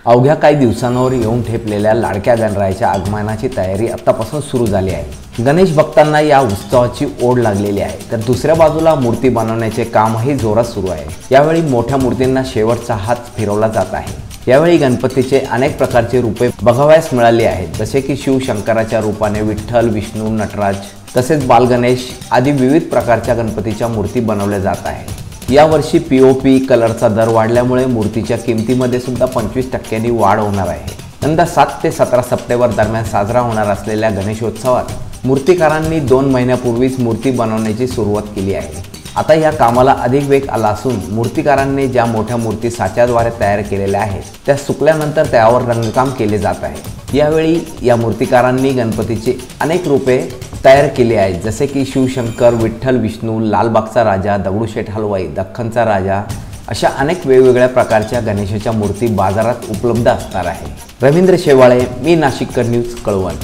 अवघ्या काही दिवसांवर येऊन ठेपलेल्या लाडक्या गणरायाच्या आगमनाची तयारी आतापासून सुरू झाली आहे। गणेश भक्तांना या उत्सवाची ओढ लागलेली आहे, तर दुसऱ्या बाजूला मूर्ती बनवण्याचे कामही जोरात सुरू आहे। यावेळी मोठ्या मूर्तींना शेवटचा हात फिरवला जात आहे। यावेळी गणपतीचे अनेक प्रकारचे रूपे बघावयास मिळाली आहेत, जसे की शिवशंकराच्या रूपाने विठ्ठल, विष्णू, नटराज तसेच बालगणेश आदी विविध प्रकारच्या गणपतीच्या मूर्ती बनवल्या जात आहेत। यावर्षी पीओपी कलरचा दर वाढल्यामुळे मूर्तीच्या किमतीमध्ये सुद्धा 25% वाढ होणार आहे। यंदा 7 ते 17 सप्टेंबर दरम्यान साजरा होणार असलेल्या गणेशोत्सवात मूर्तिकारांनी 2 महिन्यापूर्वीच मूर्ती बनवण्याची सुरुवात केली आहे। आता या कामाला अधिक वेग आला असून मूर्तिकारांनी ज्या मोठ्या मूर्ती साच्याद्वारे तयार केलेल्या आहेत त्या सुकल्यानंतर त्यावर रंगकाम केले जात आहे। यावेळी या मूर्तिकारांनी गणपतीची अनेक रूपे तयार केली आहेत, जसे की शिवशंकर, विठ्ठल, विष्णू, लालबागचा राजा, दगडूशेठ हलवाई, दख्खनचा राजा अशा अनेक वेगवेगळ्या प्रकारच्या गणेशाच्या मूर्ती बाजारात उपलब्ध असणार आहे। रवींद्र शेवाळे, मी नाशिककर न्यूज, कळवण।